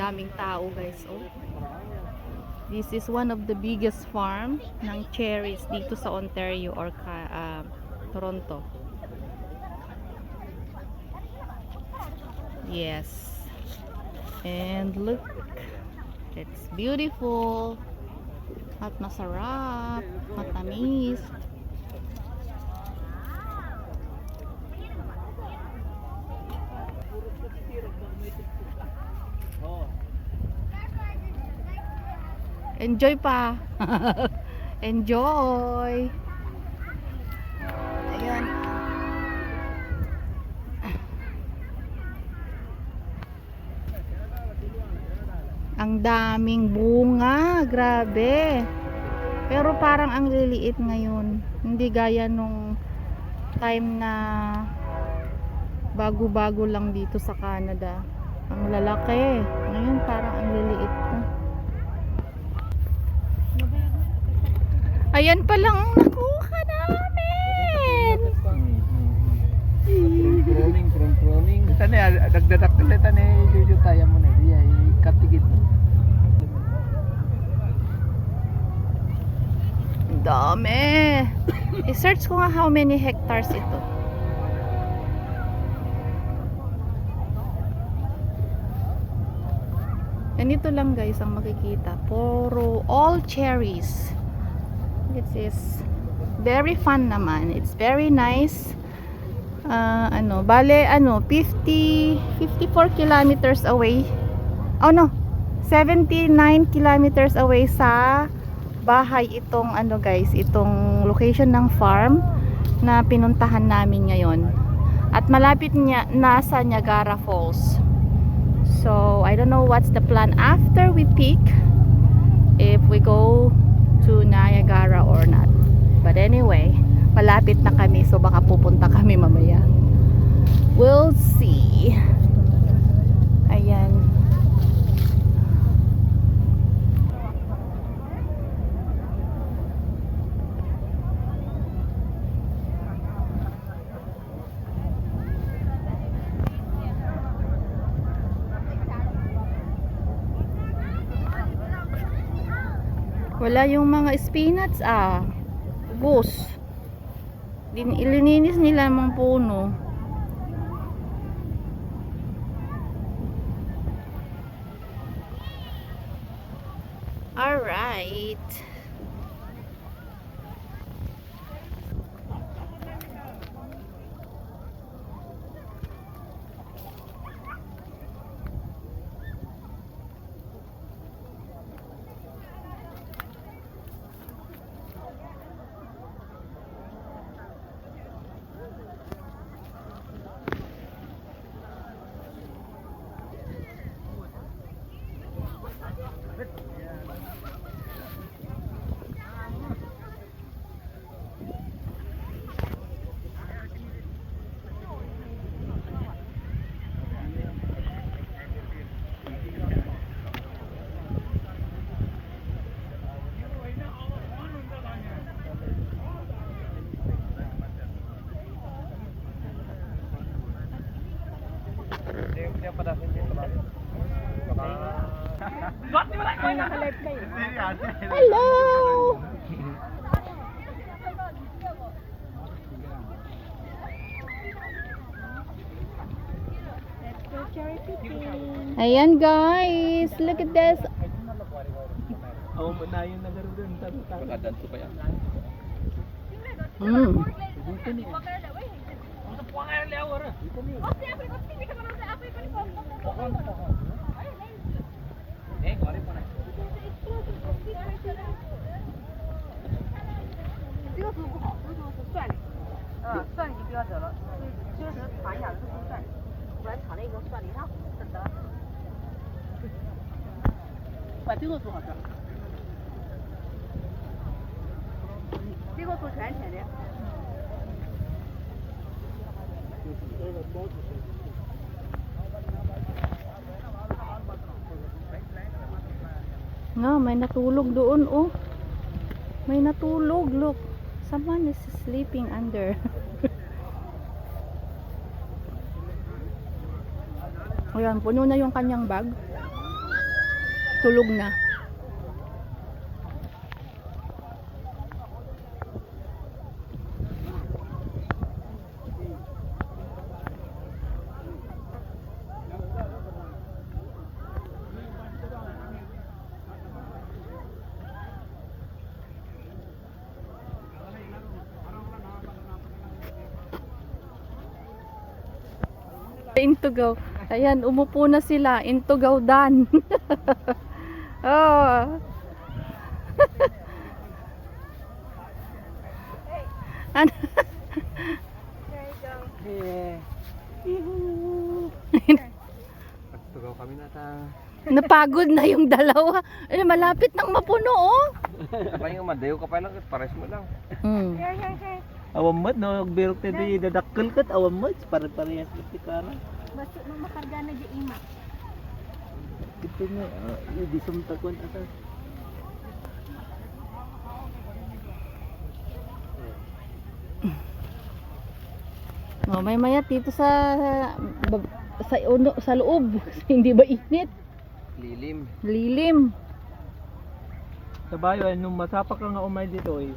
daming tao guys. Oh. This is one of the biggest farm ng cherries dito sa Ontario or Toronto. Yes. And look, it's beautiful. At masarap, matamis. Enjoy pa. Enjoy. Ayan. Ang daming bunga, grabe. Pero parang ang liliit ngayon. Hindi gaya nung time na bago-bago lang dito sa Canada. Ang lalaki. Ngayon parang ang liliit na. Ayan palang nakuha namin. Proning. Tani dagdadak ulit tani juju tayo mo na diya katigid mo. Dami. I-search ko nga how many hectares ito. Ganito lang guys ang makikita. Puro all cherries. It is very fun naman. It's very nice. Bale 54 kilometers away. Oh no, 79 kilometers away sa bahay itong guys, itong location ng farm na pinuntahan namin ngayon. At malapit niya nasa Niagara Falls. So, I don't know what's the plan after we pick, if we go to Niagara or not. But anyway, malapit na kami, so baka pupunta kami mamaya. We'll see. Ayan. Wala yung mga spinach ubos. Ilininis nila mga puno. Alright. Hello! Ayan guys, look at this. No, may natulog doon, oh. May natulog, look. Someone is sleeping under. Ayan, puno na yung kanyang bag. tulog na. Intugaw. Ayan, umupo na sila. Intugaw dan. Oh. Ano? Pagtugaw kami na ta. Napagod na yung dalawa. Eh, malapit nang mapuno, oh. Apa yung madayo ka pa lang, pares mo lang. Hmm. Awam mat no berok tadi dadakkel kat awam mat parehas seperti kana. Basta makarga na di ima. Itu nya di sumtakon atas. Oh, may mayat dito sa loob. Hindi ba init? Lilim. Lilim. Sabayo nung masapak ka nga umay dito eh.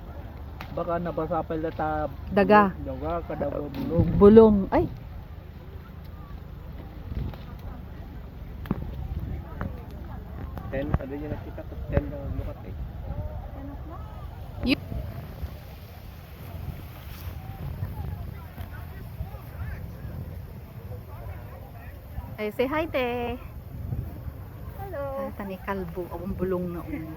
Baka nabasapal na ta Daga. daga kada bulong. Bulong. Ay. Ten, ada yung nakita ko, 10 na lukat eh. Ay, say hi, te. Hello. Tani kalbo, awang bulong na uno.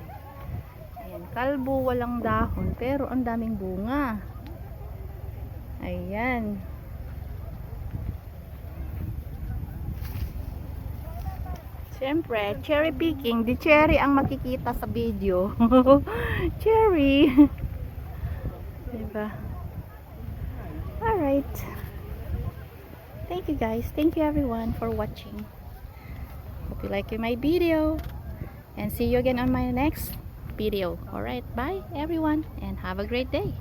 Ayan, kalbo, walang dahon, pero ang daming bunga. Ayan. Siyempre, cherry picking. Di cherry ang makikita sa video. Cherry. Diba? Alright. Thank you guys. Thank you everyone for watching. Hope you like my video. And see you again on my next video. Alright, bye everyone. And have a great day.